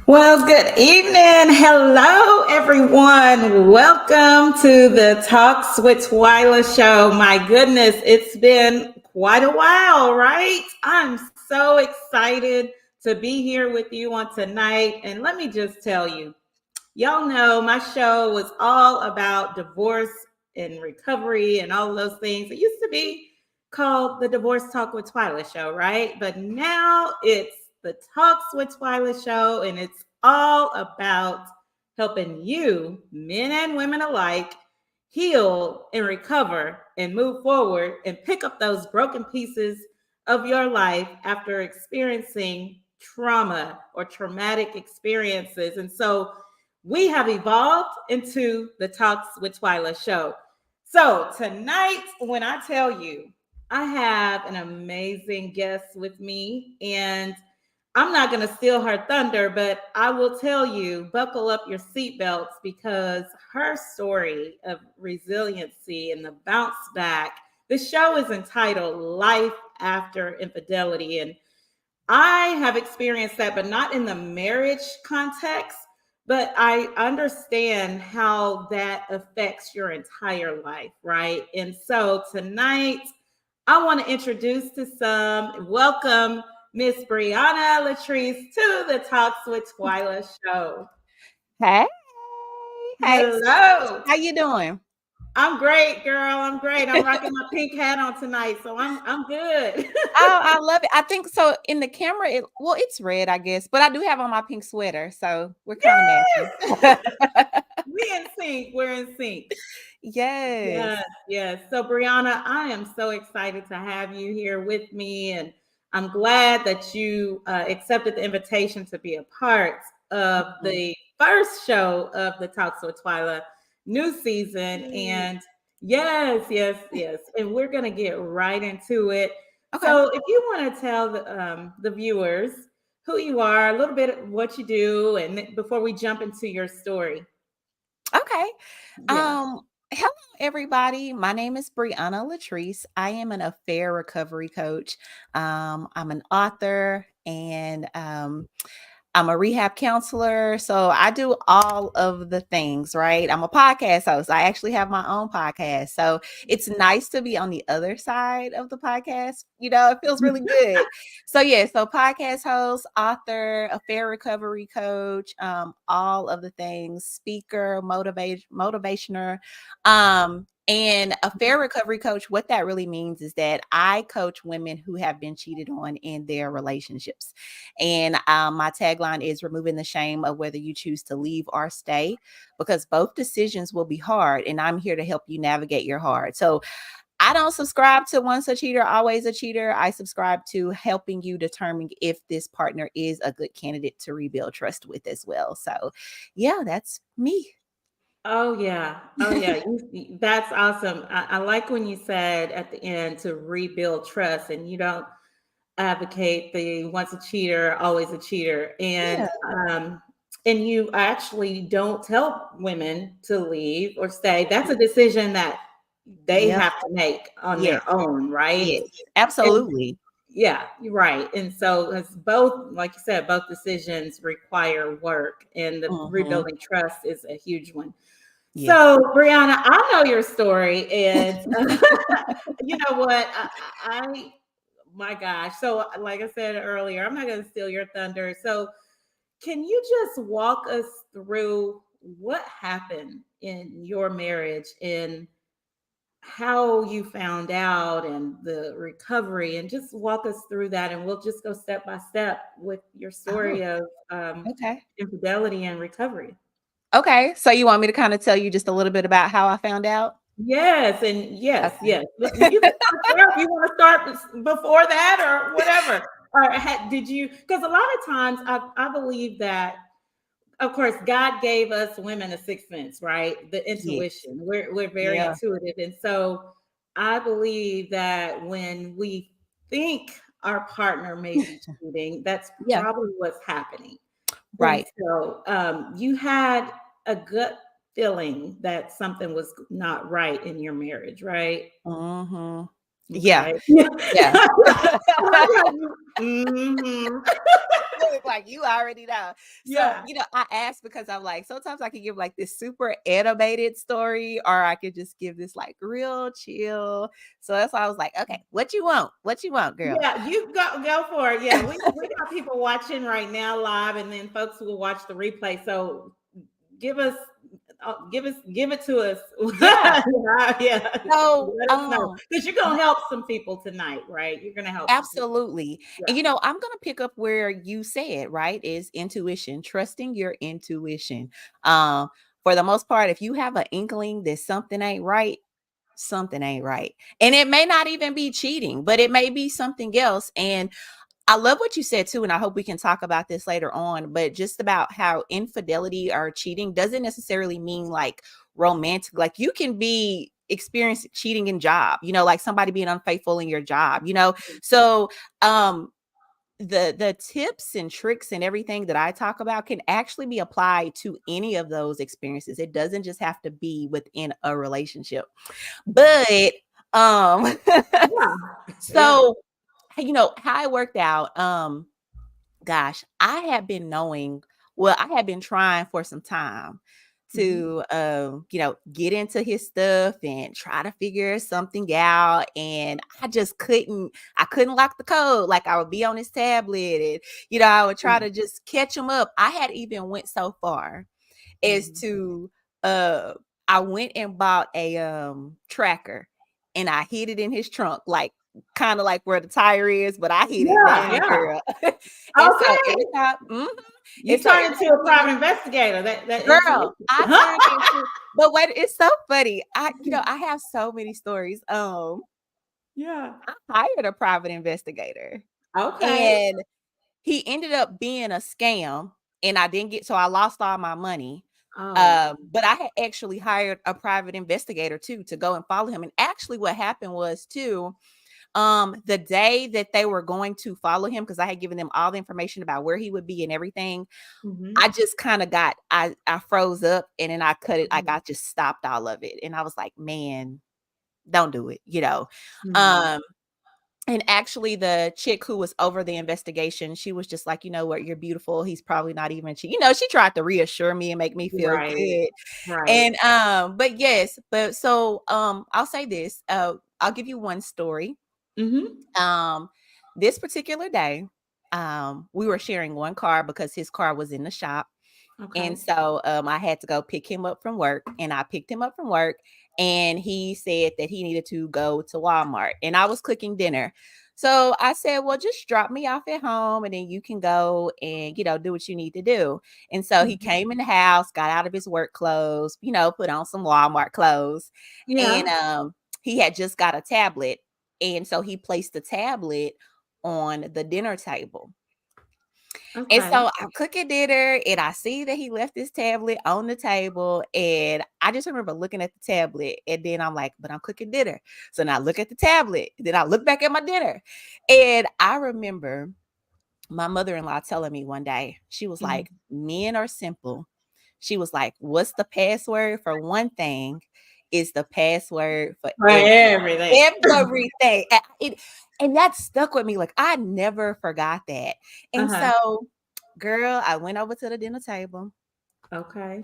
Well, good evening. Hello, everyone. Welcome to the Talks with Twyla show. My goodness, it's been quite a while, right? I'm so excited to be here with you on tonight. And let me just tell you, y'all know my show was all about divorce and recovery and all of those things. It used to be called the Divorce Talk with Twyla show, right? But now it's the Talks with Twyla show, and it's all about helping you, men and women alike, heal and recover and move forward and pick up those broken pieces of your life after experiencing trauma or traumatic experiences. And so we have evolved into the Talks with Twyla show. So tonight, when I tell you, I have an amazing guest with me, and I'm not going to steal her thunder, but I will tell you, buckle up your seatbelts because her story of resiliency and the bounce back, the show is entitled Life After Infidelity. And I have experienced that, but not in the marriage context. But I understand how that affects your entire life, right? And so tonight, I want to introduce to some, welcome Miss Briaina Latrice to the Talks with Twyla show. Hey, hey, Hello. how you doing? I'm great, girl. I'm great. I'm rocking my pink hat on tonight, so I'm good. Oh, I love it. I think so in the camera, it's red, I guess, but I do have on my pink sweater, so we're kind of matching. Yes. We in sync. We're in sync. Yes. Yes, yes. So, Brianna, I am so excited to have you here with me, and I'm glad that you accepted the invitation to be a part of Mhm. the first show of the Talks with Twyla new season. Yay. And yes, yes, yes. And we're gonna get right into it. Okay. So, if you want to tell the viewers who you are, a little bit of what you do, and before we jump into your story. Okay. Yeah. Hello everybody. My name is Brianna Latrice. I am an affair recovery coach. I'm an author and I'm a rehab counselor. So I do all of the things, right? I'm a podcast host. I actually have my own podcast. So it's nice to be on the other side of the podcast. It feels really good. So yeah, so podcast host, author, affair recovery coach, all of the things, speaker, motivationer. And a fair recovery coach, what that really means is that I coach women who have been cheated on in their relationships. And my tagline is removing the shame of whether you choose to leave or stay, because both decisions will be hard. And I'm here to help you navigate your hard. So I don't subscribe to once a cheater, always a cheater. I subscribe to helping you determine if this partner is a good candidate to rebuild trust with as well. So, yeah, that's me. Oh yeah. Oh yeah. That's awesome. I like when you said at the end to rebuild trust, and you don't advocate the once a cheater, always a cheater. Yeah. And you actually don't tell women to leave or stay. That's a decision that they Yep. have to make on Yes. their own, right? Yes. And Absolutely. yeah, you're right. And so it's both, like you said, both decisions require work, and the Hmm. rebuilding trust is a huge one. Yes. So, Brianna, I know your story, and you know what? My gosh. So, like I said earlier, I'm not going to steal your thunder. So, can you just walk us through what happened in your marriage and how you found out and the recovery, and just walk us through that, and we'll just go step by step with your Oh, story of okay. infidelity and recovery. Okay. So you want me to kind of tell you just a little bit about how I found out? Yes, and yes, Okay. yes. You can start if you want to start before that or whatever. Or did you? Because a lot of times I believe that, of course, God gave us women a sixth sense, right? The Yes. intuition. We're very Yeah. intuitive, and so I believe that when we think our partner may be cheating, that's Yeah. probably what's happening. And Right. so you had a gut feeling that something was not right in your marriage, right? Hmm. Yeah. Okay. Yeah. Mhm. Look, like you already know. So, Yeah. I asked because I'm like, sometimes I can give like this super animated story, or I could just give this like real chill. So that's why I was like, okay, what you want? What you want, girl? Yeah, you go for it. Yeah, we got people watching right now live, and then folks will watch the replay. So give us give it to us. Yeah. Yeah, So, let us know because you're gonna help some people tonight, right? You're gonna help some people. absolutely. Yeah. And I'm going to pick up where you said, right, is intuition, trusting your intuition. Um, for the most part, if you have an inkling that something ain't right, something ain't right. And it may not even be cheating, but it may be something else. And I love what you said too, and I hope we can talk about this later on, but just about how infidelity or cheating doesn't necessarily mean like romantic. Like you can be experiencing cheating in job, like somebody being unfaithful in your job. So the tips and tricks and everything that I talk about can actually be applied to any of those experiences. It doesn't just have to be within a relationship. But Yeah. Yeah. so how it worked out, gosh, I had been knowing, well, I had been trying for some time Mhm. to get into his stuff and try to figure something out, and I couldn't lock the code. Like I would be on his tablet, and I would try to just catch him up. I had even went so far as Mhm. to uh I went and bought a tracker, and I hid it in his trunk, like kind of like where the tire is, but I hid it Yeah. down, Yeah. girl. And so every Okay. time, and You so turn every into a time private investigator. That girl, intuition. I turned into, but what, it's so funny. I have so many stories. Yeah. I hired a private investigator, Okay. and he ended up being a scam, and I lost all my money. Oh. But I had actually hired a private investigator too to go and follow him. And actually what happened was too, the day that they were going to follow him, because I had given them all the information about where he would be and everything, I Mhm. just kind of I froze up, and then I cut it, like Mhm. I just stopped all of it. And I was like, man, don't do it. Mhm. Um, and actually, the chick who was over the investigation, she was just like, "You know what? You're beautiful. He's probably not even she tried to reassure me and make me feel Right. good. Right. And but yes, but so I'll say this. I'll give you one story. Mhm. Um, this particular day, we were sharing one car because his car was in the shop. And Okay. so I had to go pick him up from work, and I picked him up from work, and he said that he needed to go to Walmart, and I was cooking dinner. So I said, well, just drop me off at home, and then you can go and, do what you need to do. And so he Mhm. came in the house, got out of his work clothes, put on some Walmart clothes. And Yeah. he had just got a tablet. And so he placed the tablet on the dinner table. And Okay. so I'm cooking dinner, and I see that he left his tablet on the table. And I just remember looking at the tablet, and then I'm like, but I'm cooking dinner. So now I look at the tablet, then I look back at my dinner. And I remember my mother-in-law telling me one day, she was Mhm. like, men are simple. She was like, what's the password for one thing is the password for For everything. everything. And that stuck with me. Like I never forgot that. And Uh-huh. so, girl, I went over to the dinner table. Okay.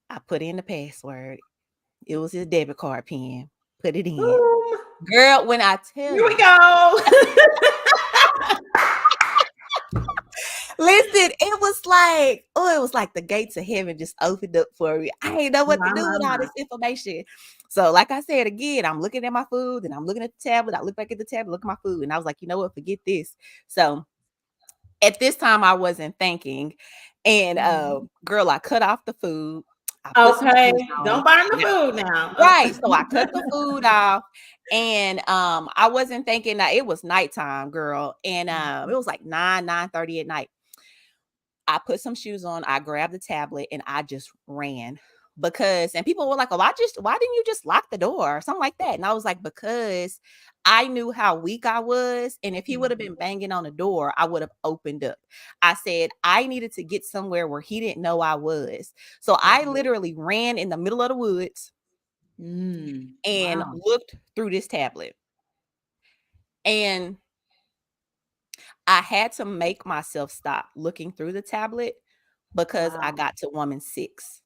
I put in the password. It was his debit card pin. Put it in. Boom. Girl, when I tell Here we you, go. listen, it was like the gates of heaven just opened up for me. I ain't know what to My, do my, with all my. this information. So, like I said again, I'm looking at my food, and I'm looking at the tablet. I look back at the tablet, look at my food, and I was like, you know what? Forget this. So at this time, I wasn't thinking. And Mhm. girl, I cut off the food. I put some Okay. shoes Don't on. burn the food now. Right. So I cut the food off, and I wasn't thinking that it was nighttime, girl. And it was like 9:30 at night. I put some shoes on, I grabbed the tablet, and I just ran. And people were like, "Oh, why didn't you just lock the door?" Or something like that. And I was like, because I knew how weak I was. And if he would have Mhm. been banging on the door, I would have opened up. I said I needed to get somewhere where he didn't know I was. So I Okay. literally ran in the middle of the woods and Wow. looked through this tablet. And I had to make myself stop looking through the tablet because I Wow. got to woman 6.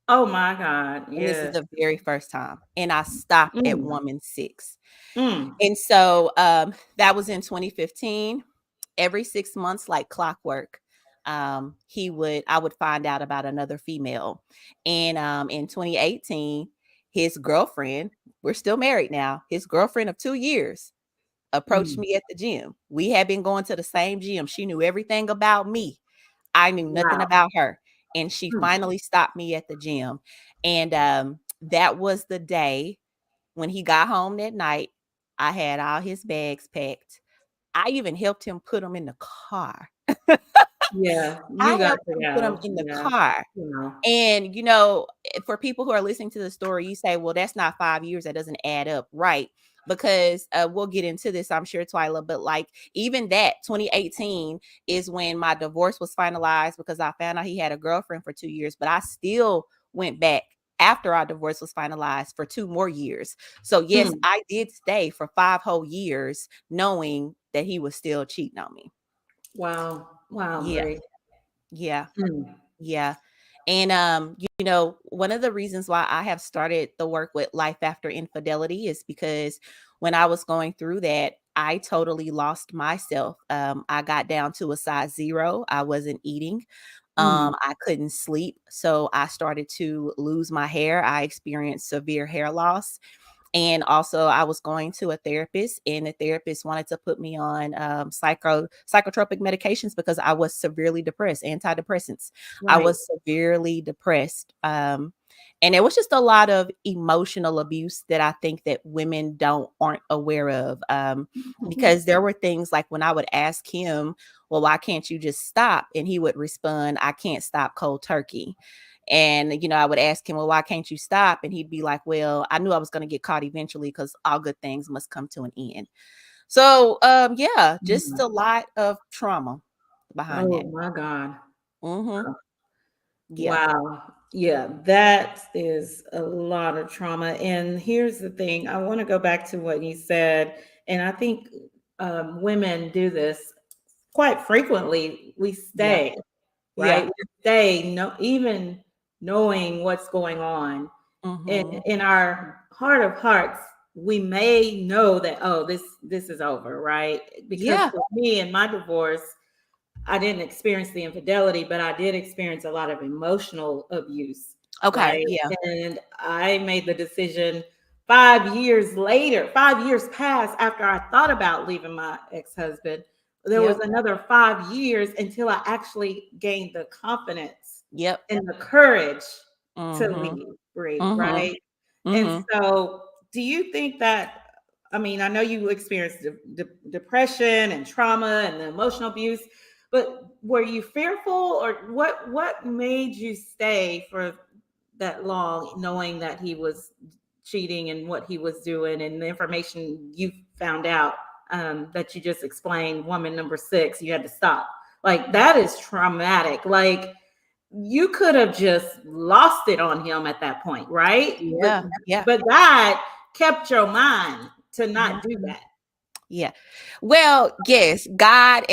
Oh my God. And this is Yes. the very first time. And I stopped at Mm, woman 6. mm, And so that was in 2015. Every 6 months, like clockwork, I would find out about another female. And in 2018, his girlfriend, we're still married now, his girlfriend of 2 years approached mm. me at the gym. We had been going to the same gym. She knew everything about me. I knew nothing Wow. about her. And she Mm. finally stopped me at the gym. And that was the day when he got home that night. I had all his bags packed. I even helped him put them in the car. Yeah. I You got helped to him put them go. in the Yeah. car. You know. And, for people who are listening to the story, you say, well, that's not 5 years. That doesn't add up. Right. Because we'll get into this, I'm sure, Twyla. But like even that 2018 is when my divorce was finalized because I found out he had a girlfriend for 2 years. But I still went back after our divorce was finalized for 2 more years. So, yes, Mm. I did stay for 5 whole years knowing that he was still cheating on me. Wow. Wow, Yeah. Brie. Yeah. Mm. Yeah. And one of the reasons why I have started the work with Life After Infidelity is because when I was going through that, I totally lost myself. I got down to a size 0. I wasn't eating. Mm. I couldn't sleep. So I started to lose my hair. I experienced severe hair loss. And also, I was going to a therapist, and the therapist wanted to put me on psychotropic medications because I was severely depressed, antidepressants. I Right. was severely depressed. And it was just a lot of emotional abuse that I think that women aren't aware of. Because there were things like when I would ask him, well, why can't you just stop? And he would respond, I can't stop cold turkey. And, I would ask him, well, why can't you stop? And he'd be like, well, I knew I was going to get caught eventually because all good things must come to an end. So, yeah, just Mm. a lot of trauma behind Oh that. my God. Mm-hmm. Yeah. Wow. Yeah, that is a lot of trauma. And here's the thing, I want to go back to what you said. And I think women do this quite frequently. We Yeah. stay, right? Yeah. We stay, no, even knowing what's going on. Mm-hmm. In our heart of hearts, we may know that, oh, this is over, right? Because Yeah. for me in my divorce, I didn't experience the infidelity, but I did experience a lot of emotional abuse, Okay. right? Yeah. And I made the decision 5 years later, 5 years passed after I thought about leaving my ex husband. There was Yep. another 5 years until I actually gained the confidence Yep. and the courage to Mm-hmm. leave, Bree, Mm-hmm. right? And Mm-hmm. so, do you think that? I mean, I know you experienced depression and trauma and the emotional abuse, but were you fearful, or what made you stay for that long, knowing that he was cheating and what he was doing, and the information you found out that you just explained, woman number 6, you had to stop. Like that is traumatic. Like you could have just lost it on him at that point, right? But Yeah. Yeah. but God kept your mind to not do Mhm. that. Yeah. Well, yes, God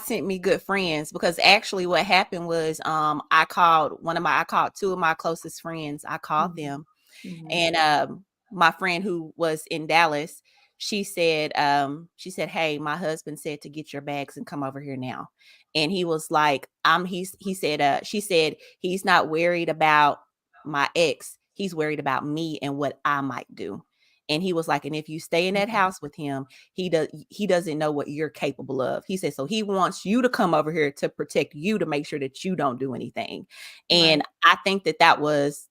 sent me good friends because actually what happened was I called two of my closest friends. I called Mhm. them. Mhm. And my friend who was in Dallas, she said, "Hey, my husband said to get your bags and come over here now." And he was like, he said, she said, he's not worried about my ex. He's worried about me and what I might do. And he was like, and if you stay in that Mhm. house with him, he doesn't know what you're capable of. He said, so he wants you to come over here to protect you, to make sure that you don't do anything. And Right. I think that was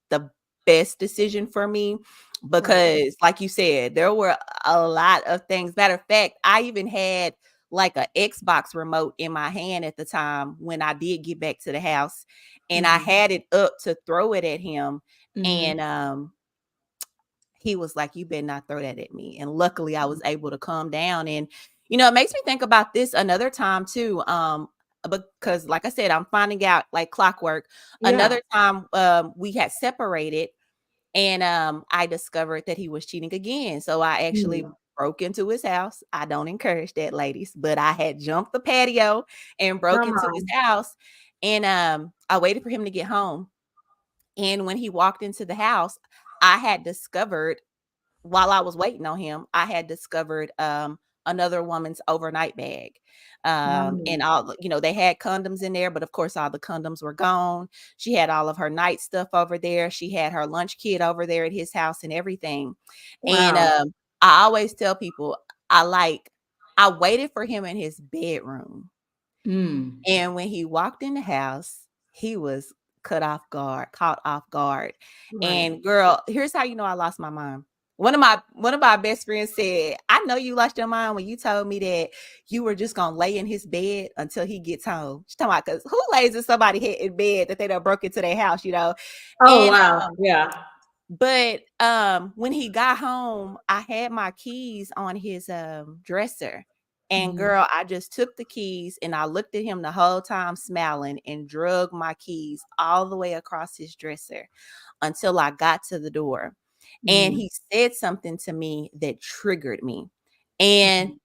the best decision for me Right. because like you said, there were a lot of things. Matter of fact, I even had like a Xbox remote in my hand at the time when I did get back to the house, and I Mhm. had it up to throw it at him. Mhm. And he was like, you better not throw that at me. And luckily I was able to calm down. And it makes me think about this another time too. Because like I said, I'm finding out like clockwork. Yeah. Another time we had separated, and I discovered that he was cheating again. So I actually Mm. broke into his house. I don't encourage that, ladies, but I had jumped the patio and broke Come into his on. house. And I waited for him to get home. And when he walked into the house, I had discovered while I was waiting on him, I had discovered another woman's overnight bag. And Mm. all, they had condoms in there, but of course, all the condoms were gone. She had all of her night stuff over there. She had her lunch kit over there at his house and everything. And Wow. I always tell people, I waited for him in his bedroom. Mm. And when he walked in the house, he was caught off guard. Right. And girl, here's how you know I lost my mind. One of my best friends said, I know you lost your mind when you told me that you were just gonna lay in his bed until he gets home. She's talking about, because who lays in somebody's head in bed that they done broke into their house, Oh, And wow. Yeah. but when he got home, I had my keys on his dresser. And Mhm. girl, I just took the keys and I looked at him the whole time smiling and drug my keys all the way across his dresser until I got to the door. And Mhm. he said something to me that triggered me. And Mhm.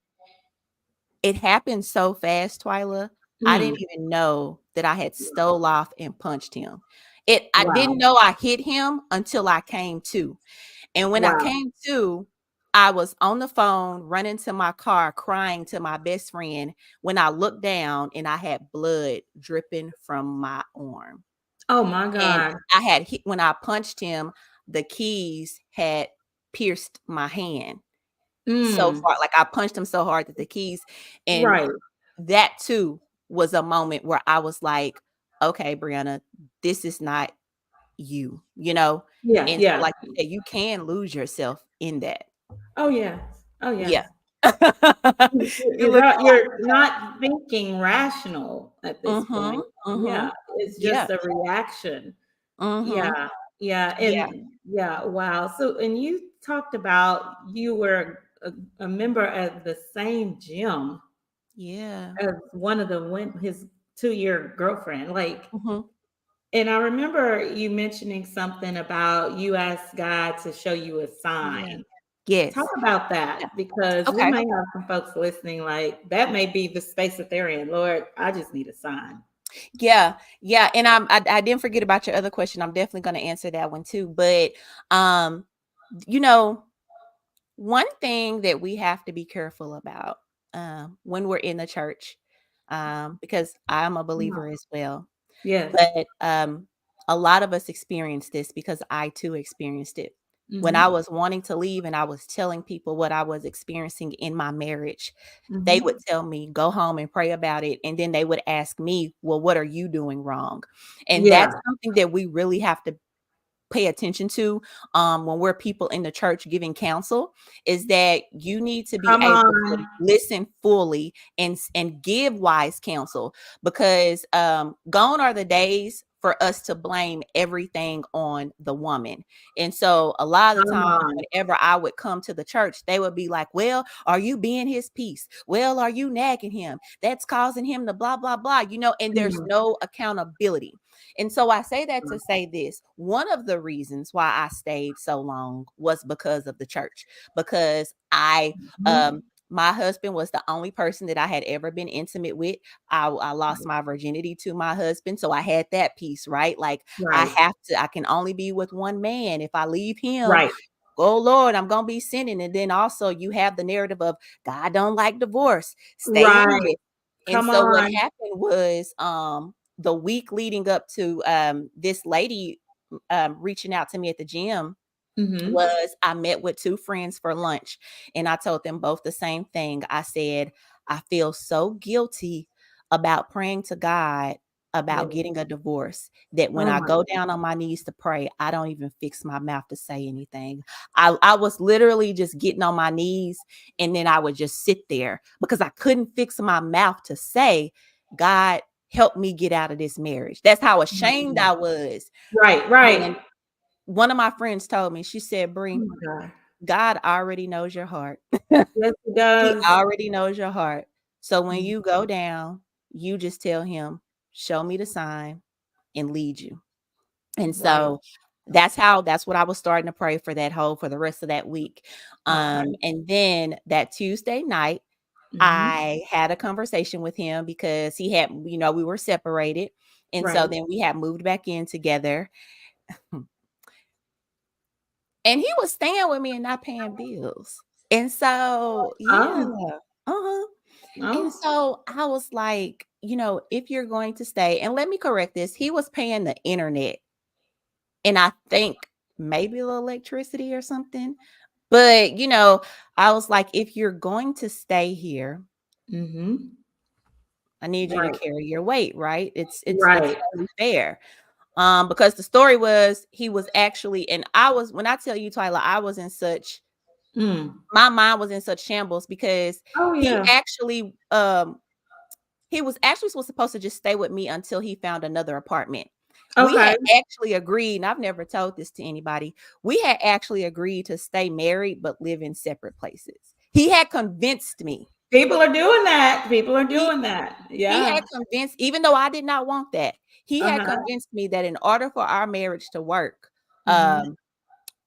it happened so fast, Twyla. I Mm. didn't even know that I had stole off and punched him. I didn't Wow. know I hit him until I came to. And when I Wow. came to, I was on the phone running to my car crying to my best friend when I looked down and I had blood dripping from my arm. Oh my And God. I had hit when I punched him, the keys had pierced my hand so Mm. far. Like I punched him so hard that the keys, and Right. that too was a moment where I was like, okay, Brianna, this is not you, Yeah. And so, Yeah. like you said, you can lose yourself in that. Oh, yeah. Oh, Yeah. yes. You You're look not, like you're not thinking rational at this mhm, point. Yeah. mhm. It's Yeah, just a reaction. mhm. Yeah. Yeah. Yeah, And yeah. Wow. So, and you talked about you were a member of the same gym yeah. as one of his 2-year girlfriend. Like, Mhm. and I remember you mentioning something about you asked God to show you a Yeah. sign. Talk Yes. about Yeah. that because we Okay. may have some folks listening like that may be the space that they're in. Lord, I just need a sign. Yeah. Yeah, and I didn't forget about your other question. I'm definitely gonna answer that one too, but, um, you know, one thing that we have to be careful about, when we're in the church, because I'm a Come believer on. as well. Yes. But, a lot of us experienced this because I too experienced it. When I Mm-hmm. was wanting to leave and I was telling people what I was experiencing in my marriage, they would Mm-hmm. tell me, "Go home and pray about it." And then they would ask me, "Well, what are you doing wrong?" And Yeah. that's something that we really have to pay attention to when we're people in the church giving counsel, is that you need to be Come able to on. listen fully and give wise counsel, because gone are the days for us to blame everything on the woman. And so a lot of the Come times on. whenever I would come to the church, they would be like, well, are you being his peace? Well, are you nagging him? That's causing him to blah blah blah, and there's Mm. no accountability. And so I say that to say this. One of the reasons why I stayed so long was because of the church, because Mhm. my husband was the only person that I had ever been intimate with. I lost my virginity to my husband. So I had that piece, right? Like Right. I can only be with one man. If I leave him, Right. oh Lord, I'm gonna be sinning. And then also you have the narrative of God don't like divorce. Stay in Right. this. And Come so what on. happened was the week leading up to this lady reaching out to me at the gym Mm-hmm. was I met with two friends for lunch, and I told them both the same thing. I said, I feel so guilty about praying to God Yeah. about getting a divorce that when Oh I my go down on my knees to pray, I don't even fix my mouth to say anything. I was literally just getting on my knees, and then I would just sit there because I couldn't fix my mouth to say, God, help me get out of this marriage. That's how ashamed God. I was. Right. Right. And one of my friends told me, she said, Oh Brie, my God. God already knows your heart. Yes, it He does. already knows your heart. So when Mm. you go down, you just tell him, show me the sign and lead you. And Right. so That's what I was starting to pray for for the rest of that week. Okay. And then that Tuesday night, Hmm. I had a conversation with him because he had, we were separated. And so Right. then we had moved back in together. And he was staying with me and not paying bills. And so, yeah. Oh. Uh-huh. And Oh. so I was like, if you're going to stay, and let me correct this, he was paying the internet and I think maybe the electricity or something. But, I was like, if you're going to stay here, Hmm. I need you to Right. carry your weight, right? It's Right. only fair. Because the story was he was actually, and I was, when I tell you, Tyler, I was in such, Mm. my mind was in such shambles because Oh he yeah. actually he was actually supposed to just stay with me until he found another apartment. We Okay. had actually agreed, and I've never told this to anybody. We had actually agreed to stay married but live in separate places. He had convinced me. People are doing that. People are He doing that. he Yeah. had convinced, even though I did not want that, he had Uh-huh. convinced me that in order for our marriage to work, Hmm. um,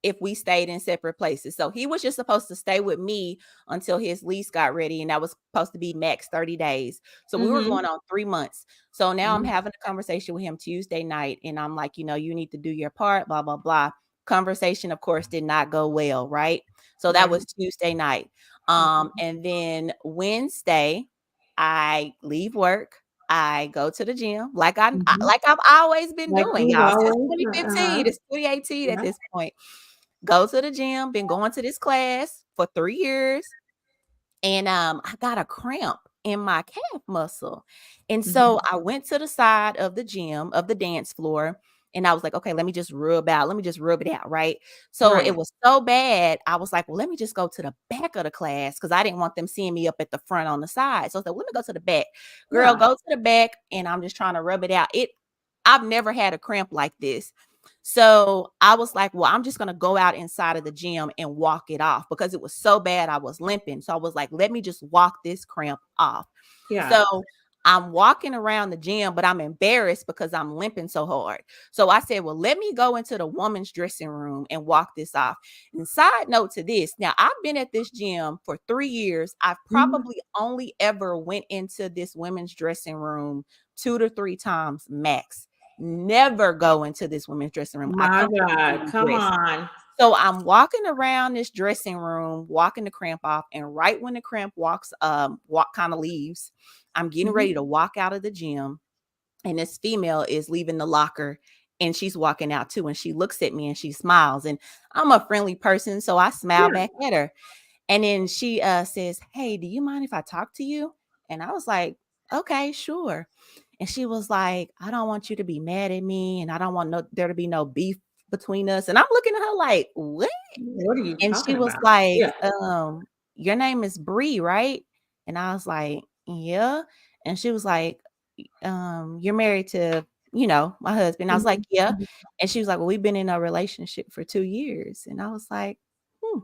if we stayed in separate places. So he was just supposed to stay with me until his lease got ready, and that was supposed to be max 30 days. So we were Hmm. going on 3 months. So now I'm Hmm. having a conversation with him Tuesday night, and I'm like, you need to do your part, blah, blah, blah. Conversation, of course, did not go well, right? So that Right. was Tuesday night. Mhm. And then Wednesday, I leave work. I go to the gym Mhm. like I've always been Like doing, you've y'all, since always, 2015. It's 2018 at yeah. this point. Go to the gym, been going to this class for 3 years, and, I got a cramp in my calf muscle, and so Mhm. I went to the side of the gym, of the dance floor, and I was like, "Okay, let me just rub it out," right? So it Right. was so bad, I was like, "Well, let me just go to the back of the class because I didn't want them seeing me up at the front on the side." So I said, "Let me go to the back." Girl, Yeah. go to the back, and I'm just trying to rub it out. I've never had a cramp like this. So I was like, well, I'm just going to go out inside of the gym and walk it off because it was so bad. I was limping. So I was like, let me just walk this cramp off. Yeah. So I'm walking around the gym, but I'm embarrassed because I'm limping so hard. So I said, well, let me go into the woman's dressing room and walk this off. And side note to this, now I've been at this gym for 3 years. I've Mhm. probably only ever went into this women's dressing room 2 to 3 times max. Never go into this women's dressing room. I My come God. completely Come dressed. on. So I'm walking around this dressing room, walking the cramp off, and right when the cramp walk kind of leaves, I'm getting ready Mhm. to walk out of the gym, and this female is leaving the locker and she's walking out too. And she looks at me and she smiles. And I'm a friendly person, so I smile Yeah. back at her. And then she says, "Hey, do you mind if I talk to you?" And I was like, "Okay, sure." And she was like, "I don't want you to be mad at me, and I don't want there to be no beef between us." And I'm looking at her like, "What?" What are you And she talking was about? Yeah. like, "Your name is Bree, right?" And I was like, "Yeah." And she was like, "You're married to, my husband." I was like, Mhm. "Yeah." Mhm. And she was like, "Well, we've been in a relationship for 2 years." And I was like, "Hmm,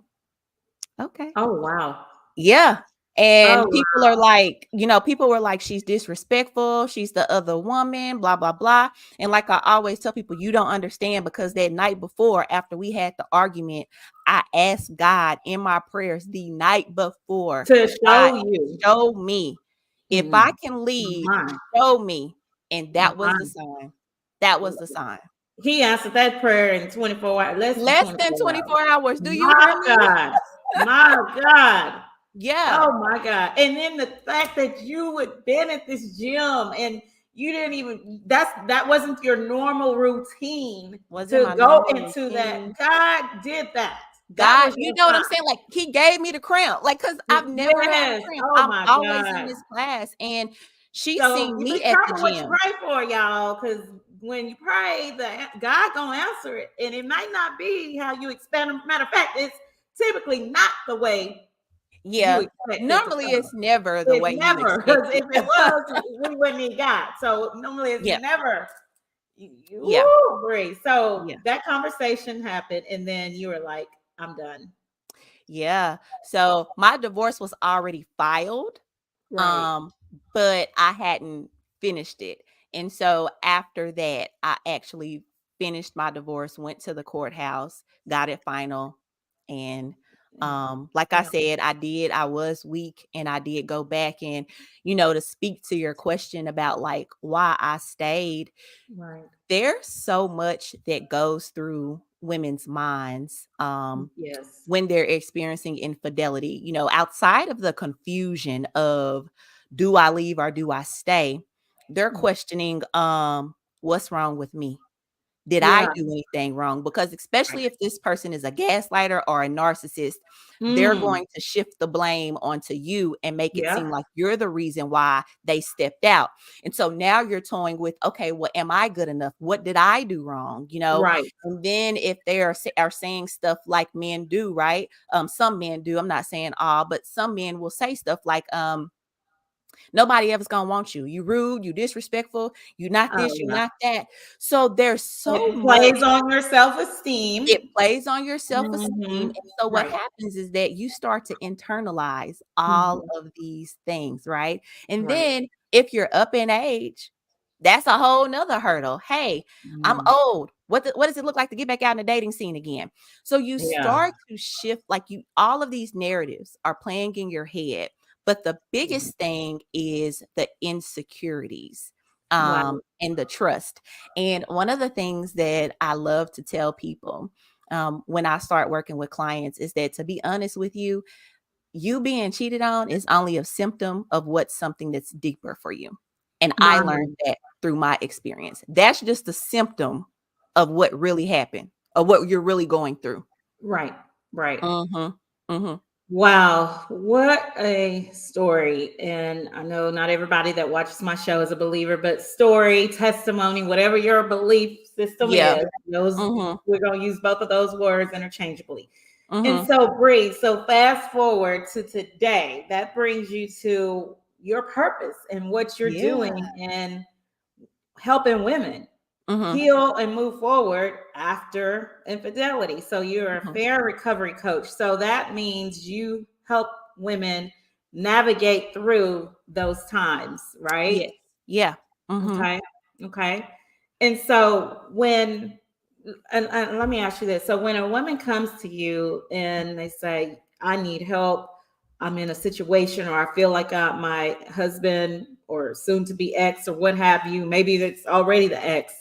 okay." Oh, wow. Yeah. Oh, And wow. people were like, "She's disrespectful. She's the other woman, blah, blah, blah." And like I always tell people, you don't understand because that night before, after we had the argument, I asked God in my prayers the night before, To God, show you. show me. If I Mm. can leave, My, show me. And that was the my. sign. That was the sign. He answered that prayer in 24 hours, less than Less than 24 hours. 24 hours. Do you hear My me? God. My God. Yeah. Oh my God. And then the fact that you had been at this gym and you didn't even that wasn't your normal routine Wasn't to my go normal into that. routine. God did that. That God, was you your know what I'm sign. saying? Like he gave me the cramp, like because I've never had a Yes. cramp. Oh I'm my always in God. this class, and she So seen you me be at the careful what you gym. pray for, y'all, because when you pray, God gonna answer it, and it might not be how you expect. Matter of fact, it's typically not the way you Yeah, expect it to normally come. it's never the It's way you never, expect because it. if it was, we wouldn't need God. So normally it's Yeah, never. yeah, Woo, Bree. So yeah, that conversation happened, and then you were like, "I'm done." yeah. So my divorce was already filed, Right. um, but I hadn't finished it, and so after that, I actually finished my divorce, went to the courthouse, got it final. And like I Yeah. said, I was weak, and I did go back. And, to speak to your question about like why I stayed, Right. there's so much that goes through women's minds Yes. when they're experiencing infidelity, outside of the confusion of do I leave or do I stay, they're questioning what's wrong with me? Did I Yeah. do anything wrong? Because Right. especially if this person is a gaslighter or a narcissist, they're Mm. going to shift the blame onto you and make it seem Yeah. like you're the reason why they stepped out. And so now you're toying with, okay, well, am I good enough? What did I do wrong? Right. And then if they are saying stuff like men do, right? Some men do. I'm not saying all, but some men will say stuff like, nobody ever's gonna want you. You rude, you disrespectful, you not Oh, this, you yeah. not that. So there's so It much. plays on your It self-esteem. plays on your self-esteem. Hmm. And so what Right. happens is that you start to internalize all Hmm. of these things, right? And Right. then if you're up in age, that's a whole nother hurdle. Hey, I'm Mm. old. What does it look like to get back out in the dating scene again? So you Yeah. start to shift, like all of these narratives are playing in your head. But the Mhm. biggest thing is the insecurities Right. and the trust. And one of the things that I love to tell people when I start working with clients is that, to be honest with you, you being cheated on is only a symptom of what's something that's deeper for you. And I learned Right. that through my experience. That's just a symptom of what really happened, of what you're really going through. Right. Right. Mm-hmm. Mm-hmm. Wow, what a story. And I know not everybody that watches my show is a believer, but story, testimony, whatever your belief system Yeah. is, those Mm-hmm. we're going to use both of those words interchangeably. And Mm-hmm. so, Bree, so fast forward to today, that brings you to your purpose and what you're Yeah. doing and helping women Mm-hmm. heal and move forward after infidelity. So you're a Mm-hmm. fair recovery coach. So that means you help women navigate through those times, right? Yes. Yeah. Mm-hmm. Okay. Okay. And so and let me ask you this. So when a woman comes to you and they say, I need help, I'm in a situation, or I feel like my husband or soon to be ex or what have you, maybe it's already the ex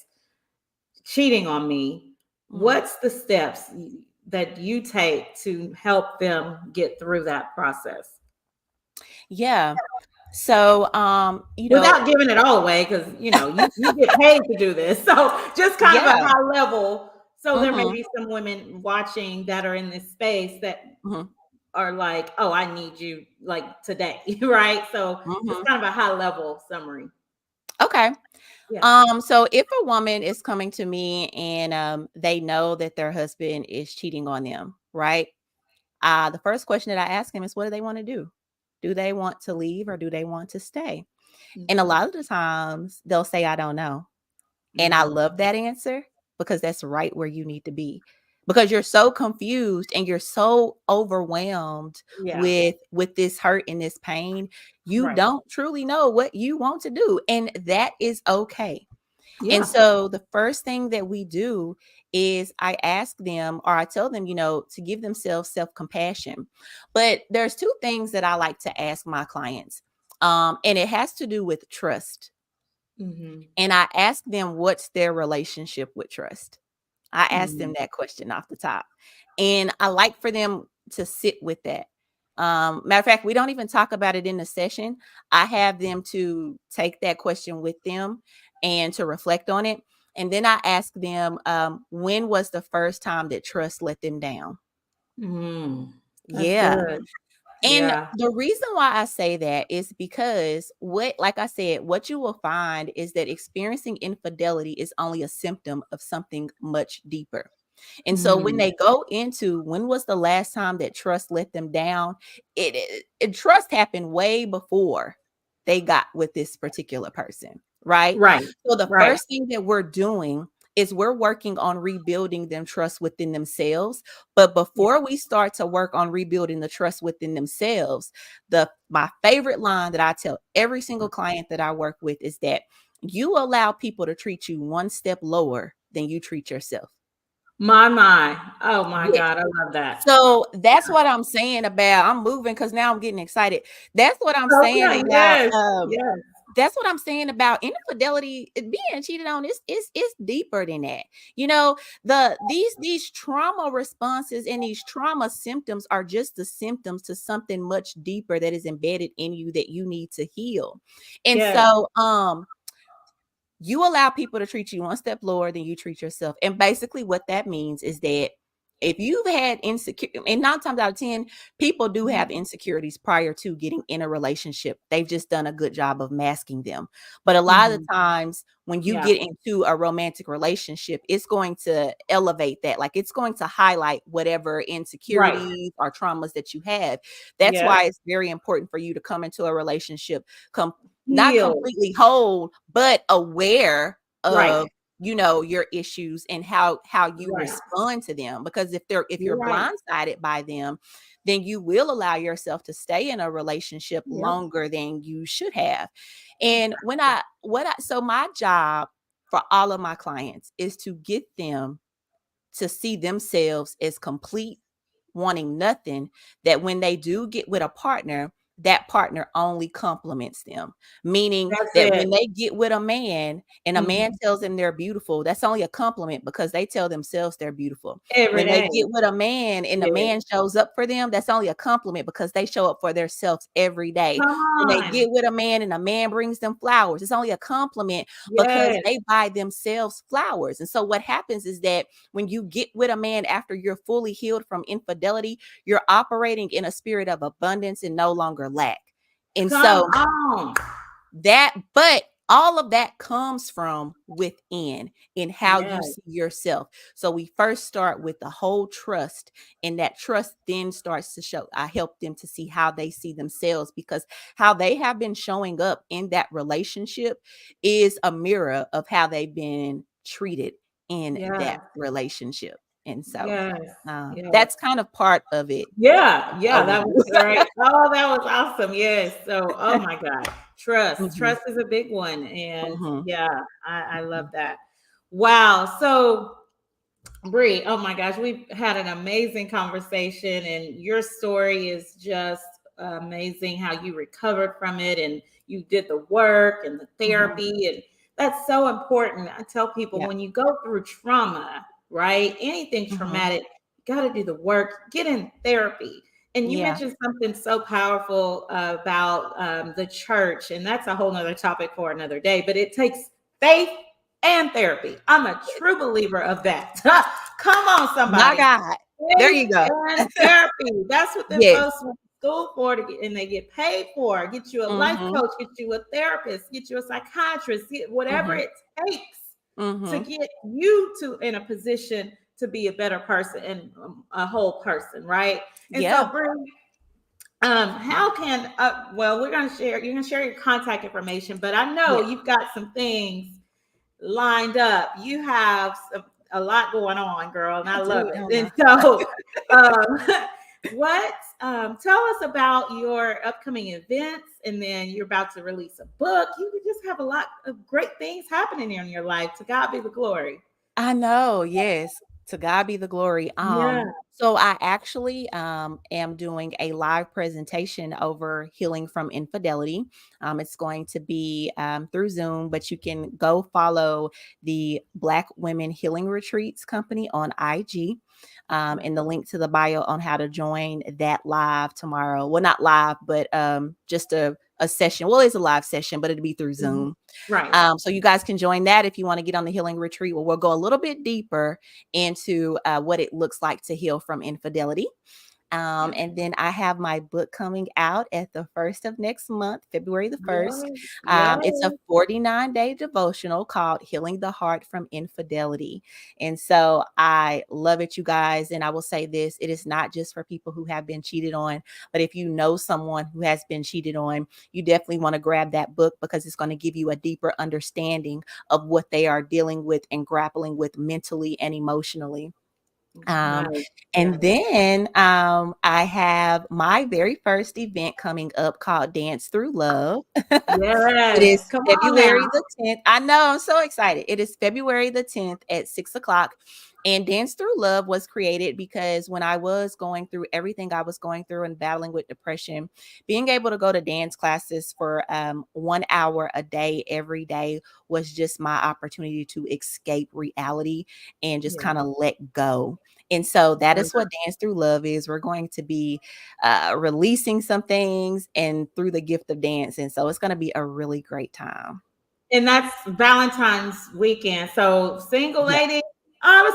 cheating on me, Mm-hmm. what's the steps that you take to help them get through that process Yeah. So, without giving it all away? Because you get paid to do this, so just kind of a yeah. high level. So there may Mm-hmm. be some women watching that are in this space that Mm-hmm. are like, oh, I need you like today. Right? So just Mm-hmm. kind of a high level summary. Okay. Yeah. So if a woman is coming to me and they know that their husband is cheating on them, right? The first question that I ask them is, what do they want to do? Do they want to leave or do they want to stay? And a Okay. lot of the times they'll say, I don't know. And I Mhm. love that answer because that's right where you need to be. Because you're so confused and you're so overwhelmed Yeah. with this hurt and this pain. You Right. don't truly know what you want to do. And that is okay. And Yeah. so the first thing that we do is I ask them, or I tell them, to give themselves self-compassion. But there's two things that I like to ask my clients. And it has to do with trust. Hmm. And I ask them, what's their relationship with trust? I ask them Hmm. that question off the top. And I like for them to sit with that. Matter of fact, we don't even talk about it in the session. I have them to take that question with them and to reflect on it. And then I ask them, when was the first time that trust let them down? Mm. That's Yeah. good. And Yeah. the reason why I say that is because like I said, what you will find is that experiencing infidelity is only a symptom of something much deeper. And so when Mm. they go into when was the last time that trust let them down, trust happened way before they got with this particular person, right? Right. So the Right. first thing that we're doing is we're working on rebuilding them trust within themselves. But Yeah. before we start to work on rebuilding the trust within themselves, my favorite line that I tell every single client that I work with is that you allow people to treat you one step lower then you treat yourself. My. Oh my Yes. God, I love that. So that's what I'm saying about, I'm moving because now I'm getting excited. That's what I'm saying Okay, about, yes, yes, that's what I'm saying about infidelity. Being cheated on is deeper than that. You know, these trauma responses and these trauma symptoms are just the symptoms to something much deeper that is embedded in you that you need to heal. And yes, so you allow people to treat you one step lower than you treat yourself. And basically what that means is that if you've had insecure, and 9 times out of 10, people do have insecurities prior to getting in a relationship. They've just done a good job of masking them. But a lot of the times when you yeah, get into a romantic relationship, it's going to elevate that. Like it's going to highlight whatever right, insecurities or traumas that you have. That's yes, why it's very important for you to come into a relationship not heal, completely whole, but aware right, of, you know, your issues and how you right, respond to them. Because if you're you're right, blindsided by them, then you will allow yourself to stay in a relationship yep, longer than you should have. And so my job for all of my clients is to get them to see themselves as complete, wanting nothing, that when they do get with a partner, that partner only compliments them. Meaning that's that it, when they get with a man and a man mhm, tells them they're beautiful, that's only a compliment because they tell themselves they're beautiful. every When they day, get with a man and the yes, man shows up for them, that's only a compliment because they show up for themselves every day. come When they on, get with a man and a man brings them flowers, it's only a compliment because yes, they buy themselves flowers. And so what happens is that when you get with a man after you're fully healed from infidelity, you're operating in a spirit of abundance and no longer lack. And come so on, but all of that comes from within in how you yes, see yourself. So we first start with the whole trust, and that trust then starts to show. I help them to see how they see themselves, because how they have been showing up in that relationship is a mirror of how they've been treated in that yes, relationship. And so yes, yes. that's kind of part of it. Yeah, yeah, that Overview. was great. Oh, that was awesome. Yes. So, oh my God, trust. Mhm, Trust is a big one. And mhm, yeah, I love mhm. that. Wow. So, Bree, oh my gosh, we've had an amazing conversation, and your story is just amazing how you recovered from it and you did the work and the Mhm. therapy. And that's so important. I tell people Yeah. when you go through trauma, right? Anything Mhm. traumatic, you got to do the work, get in therapy. And you Yeah. mentioned something so powerful about the church, and that's a whole nother topic for another day, but it takes faith and therapy. I'm a true believer of that. Come on, My somebody. God. There Faith you go. and therapy. That's what them Yes. folks went to school for to get, and they get paid for. Get you a life Mhm. coach, get you a therapist, get you a psychiatrist, get whatever Mhm. it takes to Mhm. get you to in a position to be a better person and a whole person, right? And Yeah. so, Brie, how can well, we're gonna share. You're gonna share your contact information, but I know Yeah. you've got some things lined up. You have a lot going on, girl, and I I love do, it. don't And I? so, um, what? Tell us about your upcoming events, and then you're about to release a book. You just have a lot of great things happening in your life. To God be the glory. I know, yes. To God be the glory. Yeah. So I actually am doing a live presentation over healing from infidelity. It's going to be through Zoom, but you can go follow the Black Women Healing Retreats company on IG. And the link to the bio on how to join that live tomorrow. Well, not live, but just a session. Well, it's a live session, but it'll be through Mhm. Zoom. Right. So you guys can join that if you want to get on the healing retreat. Well, we'll go a little bit deeper into what it looks like to heal from infidelity. Yeah. And then I have my book coming out at the first of next month, February the 1st. Yes. Yes. It's a 49-day devotional called Healing the Heart from Infidelity. And so I love it, you guys. And I will say this, it is not just for people who have been cheated on, but if you know someone who has been cheated on, you definitely want to grab that book because it's going to give you a deeper understanding of what they are dealing with and grappling with mentally and emotionally. Um, Nice. and then I have my very first event coming up called Dance Through Love. It Yes. is Come on now. February the 10th. I know, I'm so excited. It is February the 10th at 6 o'clock. And Dance Through Love was created because when I was going through everything I was going through and battling with depression, being able to go to dance classes for 1 hour a day every day was just my opportunity to escape reality and just Yeah. kind of let go. And so that Yeah. is what Dance Through Love is. We're going to be releasing some things and through the gift of dance. And so it's going to be a really great time. And that's Valentine's weekend. So single Yeah. ladies, all the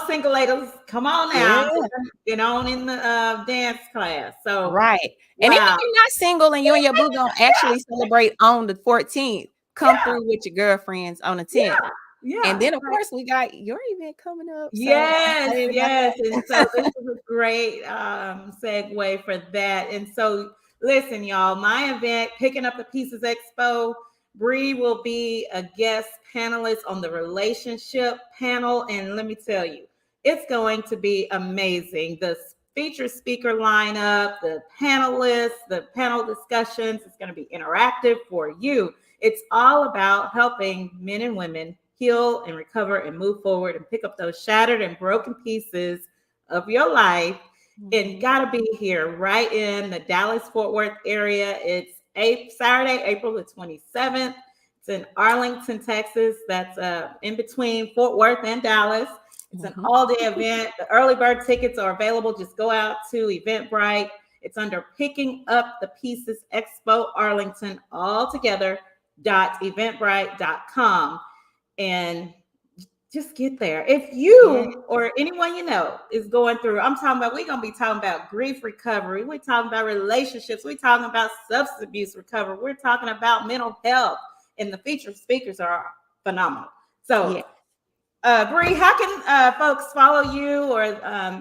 single ladies, come on now, Yeah. get on in the dance class. So Right. And even if wow, you're not single and you and your boo don't actually celebrate on the 14th, come yeah, through with your girlfriends on the 10th. yeah, And yeah. then, of course, we got your event coming up. So I'm Yes, excited about yes. And so that. this is a great segue for that. And so listen, y'all, my event, Picking Up the Pieces Expo, Bree will be a guest panelist on the relationship panel. And let me tell you, it's going to be amazing. The featured speaker lineup, the panelists, the panel discussions, it's going to be interactive for you. It's all about helping men and women heal and recover and move forward and pick up those shattered and broken pieces of your life. And Mhm. gotta be here right in the Dallas Fort Worth area. It's Saturday, April the 27th. It's in Arlington, Texas. That's in between Fort Worth and Dallas. It's an Mhm. all-day event. The early bird tickets are available. Just go out to Eventbrite. It's under Picking Up the Pieces Expo Arlington all together .eventbrite.com, and just get there. If Yeah. you or anyone you know is going through, I'm talking about, we're going to be talking about grief recovery. We're talking about relationships. We're talking about substance abuse recovery. We're talking about mental health. And the featured speakers are phenomenal. So, Yeah. Bree, how can folks follow you or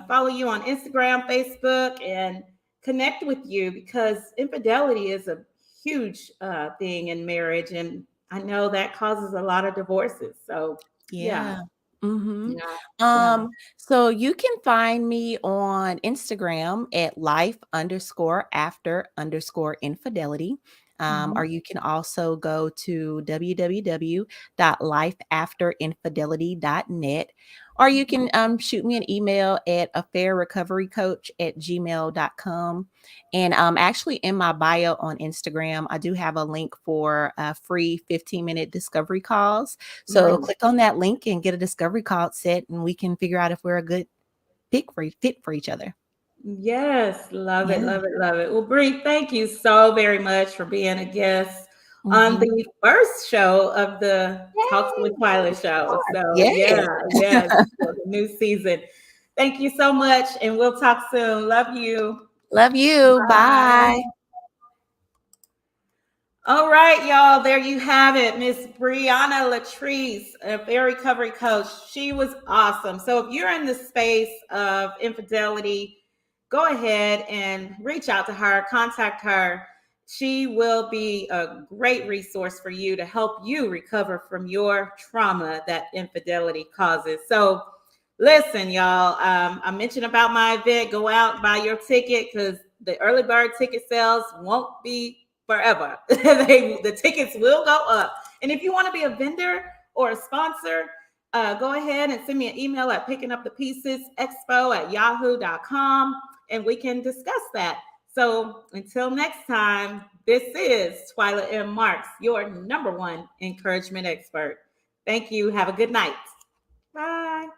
follow you on Instagram, Facebook, and connect with you? Because infidelity is a huge thing in marriage, and I know that causes a lot of divorces. So, yeah, Yeah. Mhm. yeah, yeah. So you can find me on Instagram at life_after_infidelity. Mhm. Or you can also go to www.lifeafterinfidelity.net. Or you can shoot me an email at affairrecoverycoach@gmail.com. And actually, in my bio on Instagram, I do have a link for free 15-minute discovery calls. So Nice. click on that link and get a discovery call set, and we can figure out if we're a good fit for each other. Yes, love it, Yeah. love it, love it. Well, Bree, thank you so very much for being a guest on Mhm. the first show of the Talks Yay! with Twyla show. So, Yes. yeah, yes, for the new season. Thank you so much, and we'll talk soon. Love you. Love you. Bye. Bye. All right, y'all. There you have it. Miss Briaina Latrice, a very recovery coach. She was awesome. So if you're in the space of infidelity, go ahead and reach out to her, contact her. She will be a great resource for you to help you recover from your trauma that infidelity causes. So listen, y'all, I mentioned about my event. Go out, buy your ticket, because the early bird ticket sales won't be forever. The tickets will go up. And if you want to be a vendor or a sponsor, go ahead and send me an email at pickingupthepiecesexpo@yahoo.com, and we can discuss that. So until next time, this is Twyla M. Marks, your number one encouragement expert. Thank you. Have a good night. Bye.